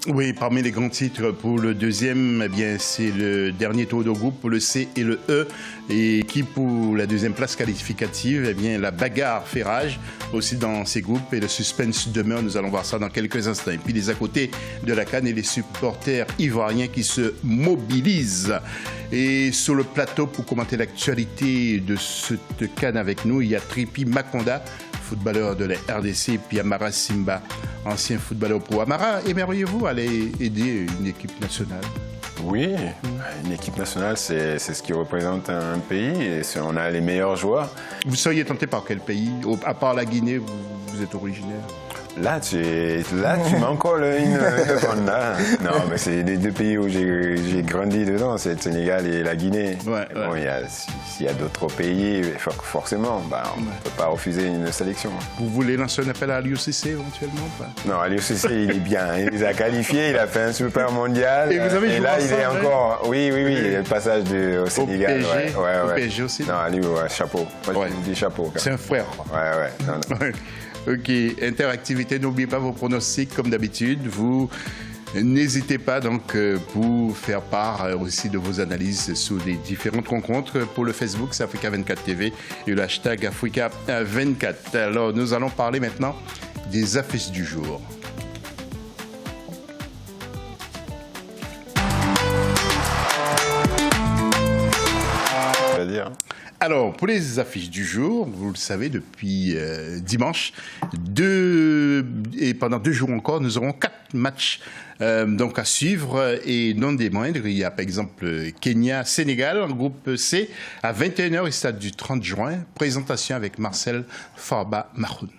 Oui, parmi les grands titres pour le deuxième, eh bien, c'est le dernier tour de groupe pour le C et le E. Et qui pour la deuxième place qualificative, eh bien, la bagarre fait rage aussi dans ces groupes et le suspense demeure. Nous allons voir ça dans quelques instants. Et puis les à côté de la CAN et les supporters ivoiriens qui se mobilisent. Et sur le plateau pour commenter l'actualité de cette CAN avec nous, il y a Tripi Makonda, footballeur de la RDC, et puis Amara Simba, ancien footballeur pro. Amara, aimeriez-vous aller aider une équipe nationale? Oui, une équipe nationale, c'est ce qui représente un pays et on a les meilleurs joueurs. Vous seriez tenté par quel pays? À part la Guinée, vous êtes originaire? Là, tu m'as encore une bonne là. Non, mais c'est les deux pays où j'ai grandi dedans, c'est le Sénégal et la Guinée. Ouais, bon, s'il y a d'autres pays, forcément, on ne peut pas refuser une sélection. Vous voulez lancer un appel à l'IOCC éventuellement ou pas? Non, l'IOCC, il est bien. Il les a qualifiés, il a fait un super mondial. Et vous avez joué là, ensemble, il est encore. Oui, le passage au Sénégal. Au PSG aussi? Non, lui, chapeau. Moi, je dis chapeau. C'est un frère. Ouais. Non. Ok, interactivité, n'oubliez pas vos pronostics comme d'habitude. Vous n'hésitez pas donc pour faire part aussi de vos analyses sur les différentes rencontres. Pour le Facebook, c'est Africa24 TV et le hashtag Africa24. Alors, nous allons parler maintenant des affiches du jour. Alors, pour les affiches du jour, vous le savez, depuis dimanche, et pendant 2 jours encore, nous aurons 4 matchs donc à suivre et non des moindres. Il y a par exemple Kenya-Sénégal en groupe C à 21h au stade du 30 juin. Présentation avec Marcel Farba Maroun.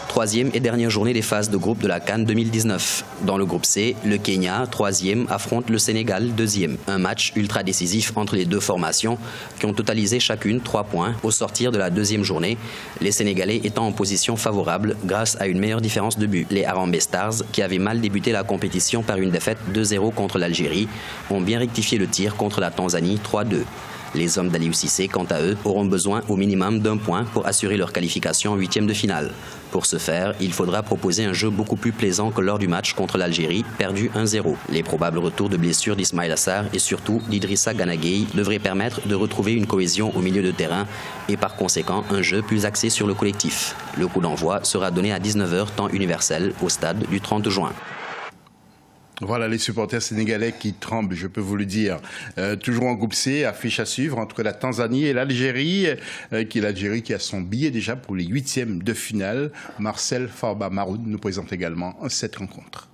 Troisième et dernière journée des phases de groupe de la CAN 2019. Dans le groupe C, le Kenya, 3e, affronte le Sénégal, 2e. Un match ultra décisif entre les deux formations qui ont totalisé chacune 3 points au sortir de la 2e journée, les Sénégalais étant en position favorable grâce à une meilleure différence de but. Les Harambee Stars, qui avaient mal débuté la compétition par une défaite 2-0 contre l'Algérie, ont bien rectifié le tir contre la Tanzanie 3-2. Les hommes d'Aliou Cissé, quant à eux, auront besoin au minimum d'1 point pour assurer leur qualification en 8e de finale. Pour ce faire, il faudra proposer un jeu beaucoup plus plaisant que lors du match contre l'Algérie, perdu 1-0. Les probables retours de blessures d'Ismaïl Assar et surtout d'Idrissa Gana Gueye devraient permettre de retrouver une cohésion au milieu de terrain et par conséquent un jeu plus axé sur le collectif. Le coup d'envoi sera donné à 19h temps universel au stade du 30 juin. Voilà les supporters sénégalais qui tremblent, je peux vous le dire. Toujours en groupe C, affiche à suivre entre la Tanzanie et l'Algérie, qui a son billet déjà pour les 8e de finale. Marcel Farba Maroun nous présente également cette rencontre.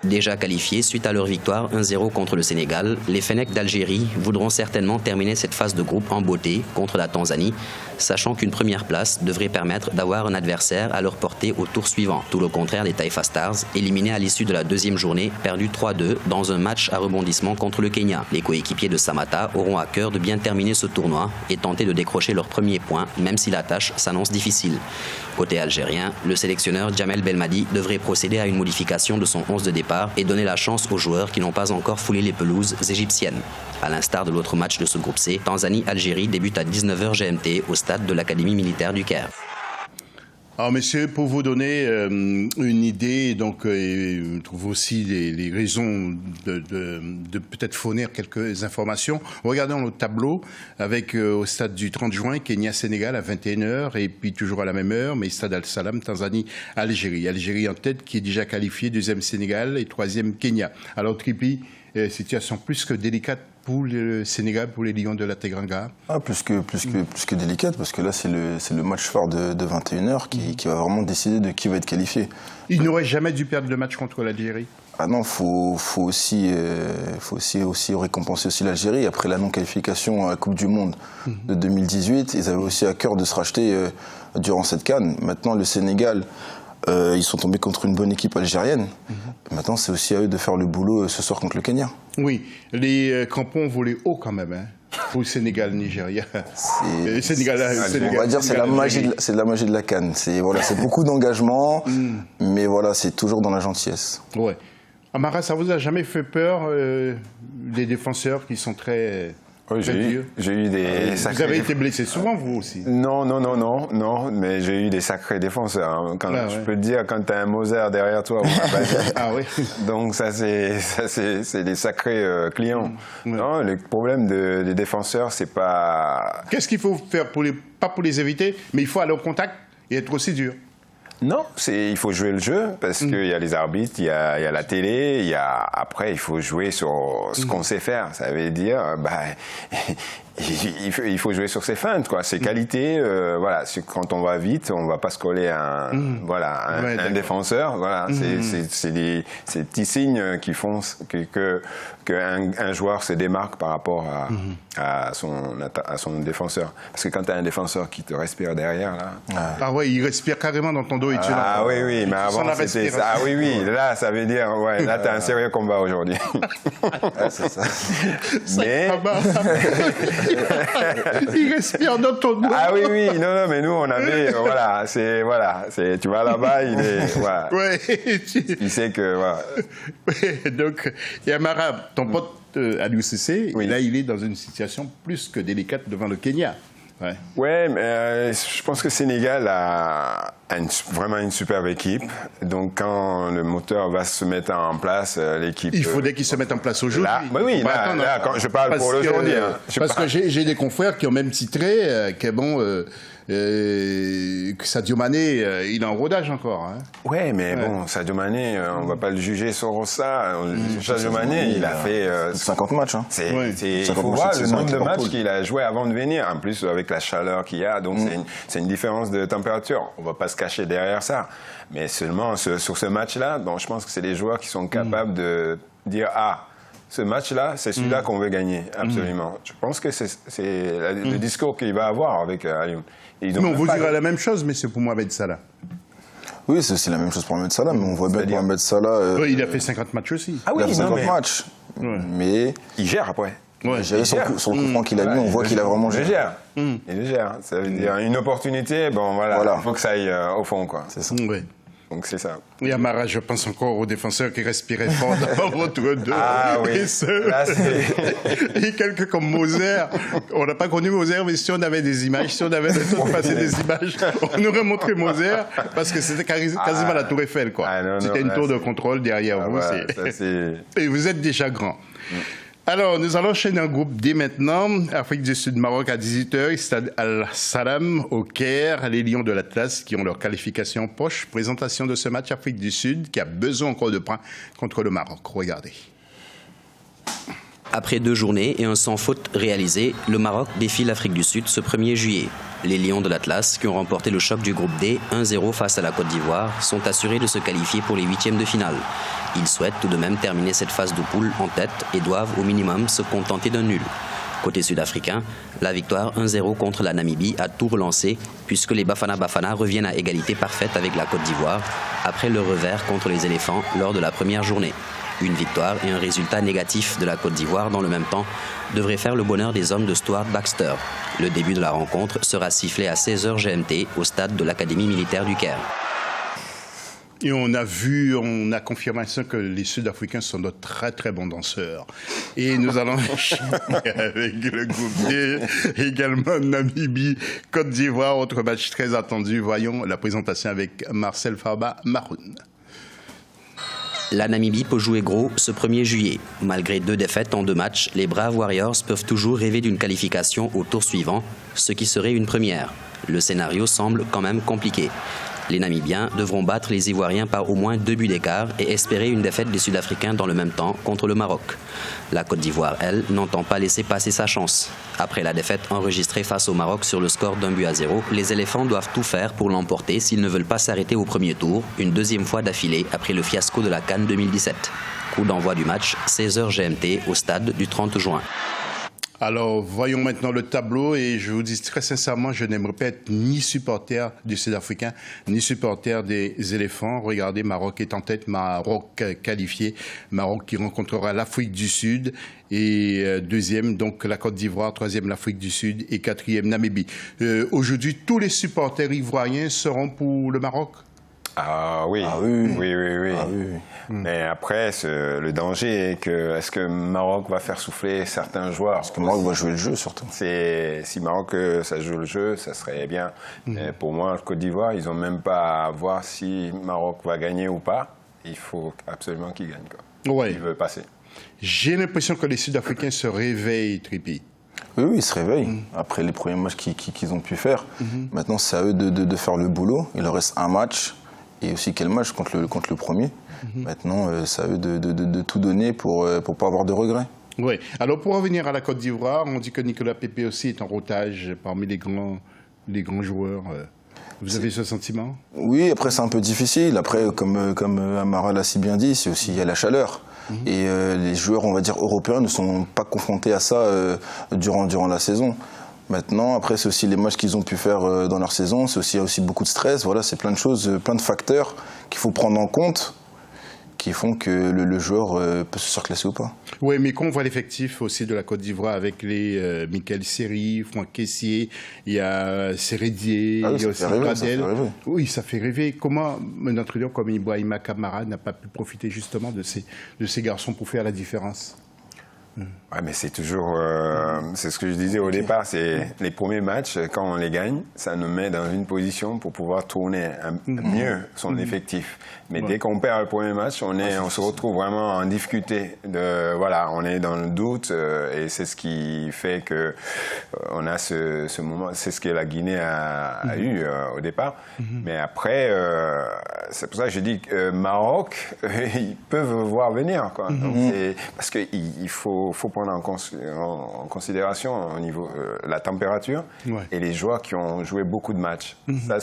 Déjà qualifiés suite à leur victoire 1-0 contre le Sénégal, les Fennecs d'Algérie voudront certainement terminer cette phase de groupe en beauté contre la Tanzanie, sachant qu'une première place devrait permettre d'avoir un adversaire à leur portée au tour suivant. Tout le contraire des Taifa Stars, éliminés à l'issue de la 2e journée, perdus 3-2 dans un match à rebondissement contre le Kenya. Les coéquipiers de Samata auront à cœur de bien terminer ce tournoi et tenter de décrocher leur premier point, même si la tâche s'annonce difficile. Côté algérien, le sélectionneur Djamel Belmadi devrait procéder à une modification de son 11 de départ et donner la chance aux joueurs qui n'ont pas encore foulé les pelouses égyptiennes. À l'instar de l'autre match de ce groupe C, Tanzanie-Algérie débute à 19h GMT au stade de l'Académie militaire du Caire. Alors, messieurs, pour vous donner une idée, donc, je trouve aussi les raisons de peut-être fournir quelques informations. Regardons le tableau avec au stade du 30 juin, Kenya-Sénégal à 21h et puis toujours à la même heure, mais stade Al-Salam, Tanzanie-Algérie. Algérie en tête qui est déjà qualifiée, 2e Sénégal et 3e Kenya. Alors, Tripi, situation plus que délicate pour le Sénégal, pour les Lions de la Teranga? Plus que délicate, parce que là, c'est le match fort de 21h qui va vraiment décider de qui va être qualifié. Il n'aurait jamais dû perdre le match contre l'Algérie? Ah non, faut aussi récompenser aussi l'Algérie. Après la non-qualification à la Coupe du Monde de 2018, ils avaient aussi à cœur de se racheter durant cette CAN. Maintenant, le Sénégal, ils sont tombés contre une bonne équipe algérienne. Maintenant, c'est aussi à eux de faire le boulot ce soir contre le Kenya. Oui, les crampons volaient haut quand même, hein, pour le Sénégal-Nigeria. On va dire c'est la magie de la CAN. C'est beaucoup d'engagement, mais voilà, c'est toujours dans la gentillesse. Ouais. Amara, ça vous a jamais fait peur, les défenseurs qui sont très Oui, j'ai eu des Vous avez été blessé souvent, vous aussi? Non, mais j'ai eu des sacrés défenseurs. Hein. Je peux te dire, quand tu as un Moser derrière toi, ah oui. Donc ça c'est des sacrés clients. Non, le problème des défenseurs, c'est pas... Qu'est-ce qu'il faut faire pas pour les éviter, mais il faut aller au contact et être aussi dur? Non, il faut jouer le jeu parce qu'il y a les arbitres, il y a la télé, après il faut jouer sur ce qu'on sait faire. Ça veut dire, il faut jouer sur ses feintes, quoi, ses qualités. Voilà, quand on va vite, on va pas se coller à un défenseur. Voilà, c'est des petits signes qui font qu'un joueur se démarque par rapport à son défenseur. Parce que quand tu as un défenseur qui te respire derrière, là... Ah ouais, il respire carrément dans ton dos et tu l'as. Ah oui, mais avant c'était ça. Ah oui, là ça veut dire, là tu as un sérieux combat aujourd'hui. C'est ça. Mais... il respire dans ton dos. Ah oui, non, mais nous on avait, tu vas là-bas, il est, voilà. Ouais. Il sait que, voilà. Donc, Yamara, ton pote à l'UCC, oui. Là il est dans une situation plus que délicate devant le Kenya. Ouais, mais je pense que le Sénégal a vraiment une superbe équipe. Donc quand le moteur va se mettre en place, l'équipe... Il faudrait qu'il se mette en place aujourd'hui. Là, quand je parle pour aujourd'hui. Parce que j'ai des confrères qui ont même titré que Sadio Mané, il est en rodage encore. Hein. Ouais, mais bon, Sadio Mané, on va pas le juger sur ça. Sadio Mané, il a fait 50 matchs. Hein. Il faut voir le nombre de matchs qu'il a joué avant de venir. En plus, avec la chaleur qu'il y a, donc c'est une différence de température. On va pas se cacher derrière ça. Mais seulement sur ce match-là, bon, je pense que c'est des joueurs qui sont capables de dire ce match-là, c'est celui-là qu'on veut gagner, absolument. Je pense que c'est le discours qu'il va avoir avec Alioune. Mais on vous dira la même chose, mais c'est pour Mohamed Salah. Oui, c'est aussi la même chose pour Mohamed Salah, mais on voit bien que Mohamed Salah... il a fait 50 matchs aussi. Ah oui, il a fait 50 matchs. Mais... Il gère après. Ouais, sur le coup franc qu'il a mis, on voit qu'il a vraiment géré. Il gère. Ça veut dire une opportunité, il faut que ça aille au fond, quoi. C'est ça. Ouais. Donc c'est ça. Et Amara, je pense encore aux défenseurs qui respiraient fort dans votre dos. Ah oui. Et quelques comme Moser. On n'a pas connu Moser, mais si on avait des images, si on avait le temps de passer des images, on aurait montré Moser parce que c'était quasiment la Tour Eiffel, quoi. C'était une tour de contrôle derrière vous. Et vous êtes déjà grand. Alors, nous allons enchaîner un groupe D maintenant. Afrique du Sud, Maroc à 18h, Stade Al-Salam au Caire. Les Lions de l'Atlas qui ont leur qualification poche. Présentation de ce match Afrique du Sud qui a besoin encore de points contre le Maroc. Regardez. Après 2 journées et un sans faute réalisé, le Maroc défie l'Afrique du Sud ce 1er juillet. Les Lions de l'Atlas, qui ont remporté le choc du groupe D 1-0 face à la Côte d'Ivoire, sont assurés de se qualifier pour les 8e de finale. Ils souhaitent tout de même terminer cette phase de poule en tête et doivent au minimum se contenter d'un nul. Côté sud-africain, la victoire 1-0 contre la Namibie a tout relancé puisque les Bafana Bafana reviennent à égalité parfaite avec la Côte d'Ivoire après le revers contre les éléphants lors de la première journée. Une victoire et un résultat négatif de la Côte d'Ivoire dans le même temps devraient faire le bonheur des hommes de Stuart Baxter. Le début de la rencontre sera sifflé à 16h GMT au stade de l'Académie militaire du Caire. Et on a confirmation que les Sud-Africains sont de très très bons danseurs. Et nous allons enchaîner avec le groupe D, également Namibie, Côte d'Ivoire, autre match très attendu. Voyons la présentation avec Marcel Farba Maroun. La Namibie peut jouer gros ce 1er juillet. Malgré 2 défaites en 2 matchs, les Braves Warriors peuvent toujours rêver d'une qualification au tour suivant, ce qui serait une première. Le scénario semble quand même compliqué. Les Namibiens devront battre les Ivoiriens par au moins 2 buts d'écart et espérer une défaite des Sud-Africains dans le même temps contre le Maroc. La Côte d'Ivoire, elle, n'entend pas laisser passer sa chance. Après la défaite enregistrée face au Maroc sur le score d'1-0, les éléphants doivent tout faire pour l'emporter s'ils ne veulent pas s'arrêter au premier tour, une 2e fois d'affilée après le fiasco de la CAN 2017. Coup d'envoi du match, 16h GMT au stade du 30 juin. Alors, voyons maintenant le tableau et je vous dis très sincèrement, je n'aimerais pas être ni supporter du Sud-Africain, ni supporter des éléphants. Regardez, Maroc est en tête, Maroc qualifié, Maroc qui rencontrera l'Afrique du Sud et 2e, donc la Côte d'Ivoire, 3e l'Afrique du Sud et 4e Namibie. Aujourd'hui, tous les supporters ivoiriens seront pour le Maroc? Ah oui, Ah oui. oui. Ah oui. Mais après, le danger est que est-ce que Maroc va faire souffler certains joueurs? Parce que Maroc va jouer le jeu surtout. Si Maroc ça joue le jeu, ça serait bien. Mais pour moi, Côte d'Ivoire, ils n'ont même pas à voir si Maroc va gagner ou pas. Il faut absolument qu'ils gagnent, quoi. Ouais. Ils veulent passer. J'ai l'impression que les Sud-Africains se réveillent, Trippi. Oui, ils se réveillent après les premiers matchs qu'ils ont pu faire. Maintenant, c'est à eux de faire le boulot. Il leur reste un match. Et aussi quel match contre le premier. Maintenant, c'est à eux de tout donner pour pas avoir de regrets. Oui. Alors, pour revenir à la Côte d'Ivoire, on dit que Nicolas Pepe aussi est en rotage parmi les grands joueurs. Vous avez ce sentiment? Oui, après, c'est un peu difficile. Après, comme Amara l'a si bien dit, c'est aussi il y a la chaleur. Et les joueurs, on va dire, européens ne sont pas confrontés à ça durant la saison. Maintenant, après, c'est aussi les matchs qu'ils ont pu faire dans leur saison. Il y a aussi beaucoup de stress. Voilà, c'est plein de choses, plein de facteurs qu'il faut prendre en compte qui font que le joueur peut se surclasser ou pas. Oui, mais quand on voit l'effectif aussi de la Côte d'Ivoire avec les Michael Seri, Franck Kessié, il y a Sérédier, il y a aussi Gradel. Oui, ça fait rêver. Comment un entraîneur comme Ibrahima Kamara n'a pas pu profiter justement de ces garçons pour faire la différence? Ouais, mais c'est toujours, c'est ce que je disais au départ, c'est les premiers matchs, quand on les gagne, ça nous met dans une position pour pouvoir tourner mieux son effectif. Mais dès qu'on perd le premier match, on se retrouve vraiment en difficulté. Voilà, on est dans le doute et c'est ce qui fait que on a ce moment. C'est ce que la Guinée a eu au départ. Mais après, c'est pour ça que je dis que Maroc, ils peuvent voir venir, quoi. Donc, parce qu'il faut prendre en considération au niveau la température et les joueurs qui ont joué beaucoup de matchs. Ça,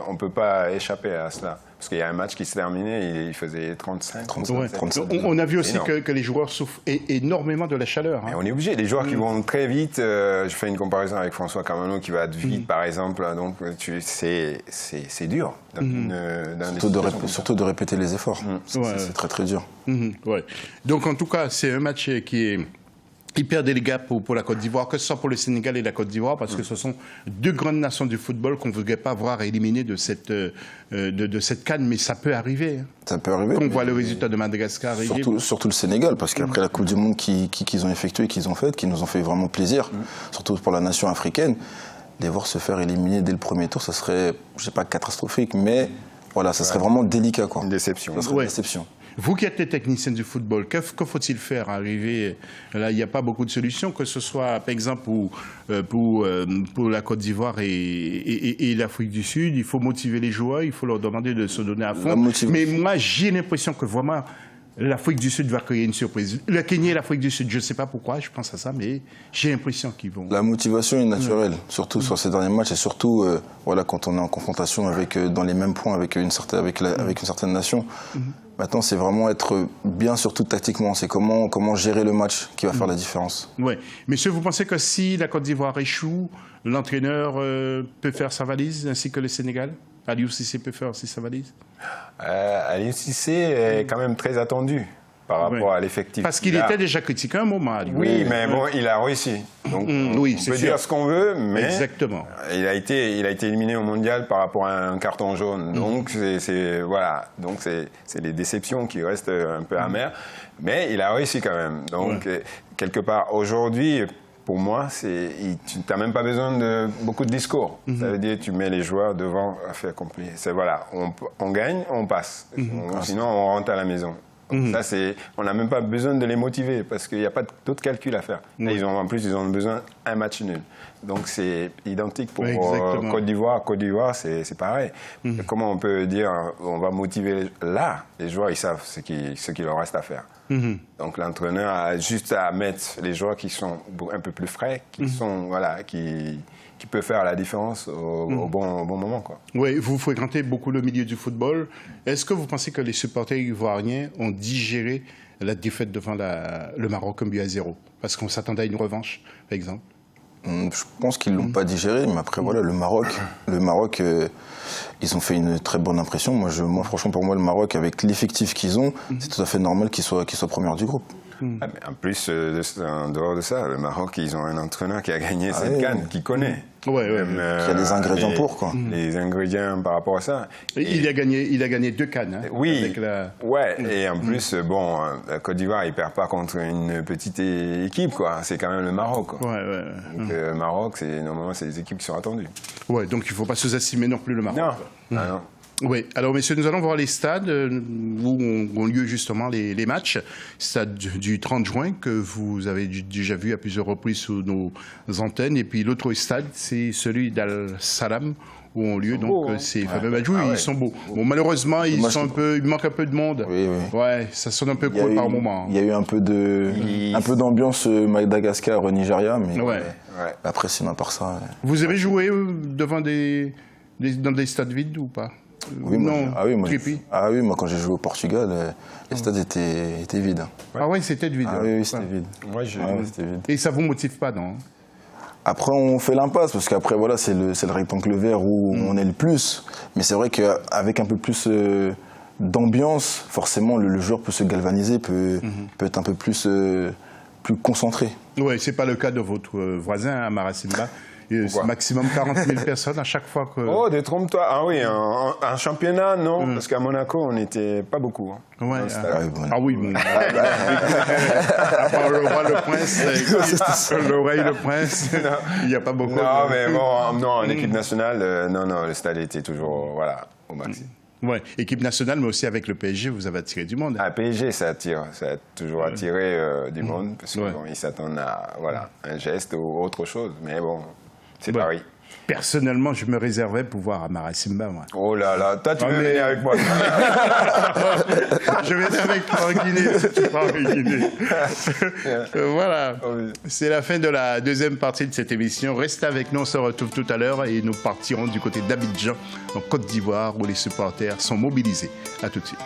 on ne peut pas échapper à cela. Parce qu'il y a un match qui s'est terminé, il faisait 35. On a vu aussi que les joueurs souffrent énormément de la chaleur. Mais on est obligé. Les joueurs qui vont très vite, je fais une comparaison avec François Camano qui va vite, par exemple. Donc, c'est dur. Surtout de répéter les efforts. C'est très, très dur. Donc, en tout cas, c'est un match qui est hyper délicat pour la Côte d'Ivoire, que ce soit pour le Sénégal et la Côte d'Ivoire, parce que ce sont deux grandes nations du football qu'on ne voudrait pas voir éliminées de cette CAN, mais ça peut arriver. Ça peut arriver. Quand on voit le résultat de Madagascar arriver. Surtout le Sénégal, parce qu'après la Coupe du Monde qu'ils ont effectuée, qu'ils ont faite, qui nous ont fait vraiment plaisir, surtout pour la nation africaine, les voir se faire éliminer dès le premier tour, ça serait, je ne sais pas, catastrophique, mais voilà, ça serait vraiment délicat, quoi. Une déception. Ça serait une déception. Vous qui êtes les techniciens du football, que faut-il faire arriver? Là, il n'y a pas beaucoup de solutions, que ce soit, par exemple, pour la Côte d'Ivoire et l'Afrique du Sud. Il faut motiver les joueurs, il faut leur demander de se donner à fond. Mais moi, j'ai l'impression que vraiment, l'Afrique du Sud va créer une surprise. Le Kenya et l'Afrique du Sud, je ne sais pas pourquoi, je pense à ça, mais j'ai l'impression qu'ils vont... La motivation est naturelle, surtout sur ces derniers matchs, et surtout voilà, quand on est en confrontation dans les mêmes points avec une certaine nation. Maintenant, c'est vraiment être bien, surtout tactiquement. C'est comment gérer le match qui va faire la différence. Oui. Monsieur, vous pensez que si la Côte d'Ivoire échoue, l'entraîneur peut faire sa valise, ainsi que le Sénégal? Aliou Cissé peut faire aussi sa valise? Aliou Cissé est quand même très attendu par rapport à l'effectif. Parce qu'il était déjà critiqué un moment. Oui, mais bon, il a réussi. Donc, on peut dire ce qu'on veut, mais exactement. Il a été éliminé au mondial par rapport à un carton jaune. Donc, voilà. Donc, c'est des déceptions qui restent un peu amères. Mais il a réussi quand même. Donc, quelque part, aujourd'hui, pour moi, tu n'as même pas besoin de beaucoup de discours. Ça veut dire que tu mets les joueurs devant à faire accompli. Voilà, on gagne, on passe. Sinon, on rentre à la maison. Donc ça, on n'a même pas besoin de les motiver parce qu'il n'y a pas d'autres calculs à faire. Et en plus, ils ont besoin d'un match nul. Donc c'est identique pour Côte d'Ivoire. Côte d'Ivoire, c'est pareil. Comment on peut dire, on va motiver là? Les joueurs, ils savent ce qu'il leur reste à faire. Donc l'entraîneur a juste à mettre les joueurs qui sont un peu plus frais, qui peut faire la différence au bon moment, quoi. Oui, vous fréquentez beaucoup le milieu du football. Est-ce que vous pensez que les supporters ivoiriens ont digéré la défaite devant le Maroc 1-0? Parce qu'on s'attendait à une revanche, par exemple. Je pense qu'ils ne l'ont pas digéré, mais après, voilà, le Maroc, ils ont fait une très bonne impression. Moi, franchement, pour moi, le Maroc, avec l'effectif qu'ils ont, c'est tout à fait normal qu'ils soient premiers du groupe. Ah, mais en plus, en dehors de ça, le Maroc, ils ont un entraîneur qui a gagné cette CAN, qui connaît. Ouais, qui a les ingrédients pour, quoi. Les ingrédients par rapport à ça. Il a gagné 2 CAN. Hein, oui, et en plus, bon, la Côte d'Ivoire, il perd pas contre une petite équipe, quoi. C'est quand même le Maroc, quoi. Donc, le Maroc, normalement, c'est les équipes qui sont attendues. Ouais, donc il ne faut pas sous-estimer non plus le Maroc. Non, non. Oui, alors messieurs, nous allons voir les stades où ont lieu justement les matchs. Stade du 30 juin que vous avez déjà vu à plusieurs reprises sur nos antennes. Et puis l'autre stade, c'est celui d'Al-Salam où ont lieu donc ces fameux matchs. Oui, ils sont beaux. Bon, malheureusement, il manque un peu de monde. Oui, oui. Ouais, ça sonne un peu court par moment. Il y a eu un peu d'ambiance Madagascar-Nigeria, mais après, sinon, à part ça... Vous avez joué devant dans des stades vides ou pas? Oui, moi quand j'ai joué au Portugal, les stades étaient vides. Ah oui, c'était vide. Ah oui, c'était vide. C'était vide. Et ça vous motive pas, non? Après, on fait l'impasse, parce qu'après, voilà, c'est le rectangle vert où on est le plus. Mais c'est vrai qu'avec un peu plus d'ambiance, forcément, le joueur peut se galvaniser, peut être un peu plus concentré. Oui, c'est pas le cas de votre voisin, Amara Simba. C'est maximum 40 000 personnes à chaque fois que... Oh, détrompe-toi. Ah oui, un championnat, non. Parce qu'à Monaco, on n'était pas beaucoup. Hein, ouais, oui, bon. À part le roi, le prince, l'oreille, le prince, il n'y a pas beaucoup. Non, mais bon, non, en équipe nationale, non, le stade était toujours, au maximum. Oui, équipe nationale, mais aussi avec le PSG, vous avez attiré du monde. Ah, PSG, ça attire. Ça a toujours attiré du monde, parce qu'ils s'attendent à un geste ou autre chose. Mais bon... C'est Paris. Personnellement, je me réservais pour voir Amara Simba, moi. Oh là là, toi, tu veux venir avec moi? Je vais avec toi en Guinée, si tu pars en Guinée. Voilà. C'est la fin de la deuxième partie de cette émission. Restez avec nous, on se retrouve tout à l'heure et nous partirons du côté d'Abidjan, en Côte d'Ivoire, où les supporters sont mobilisés. À tout de suite.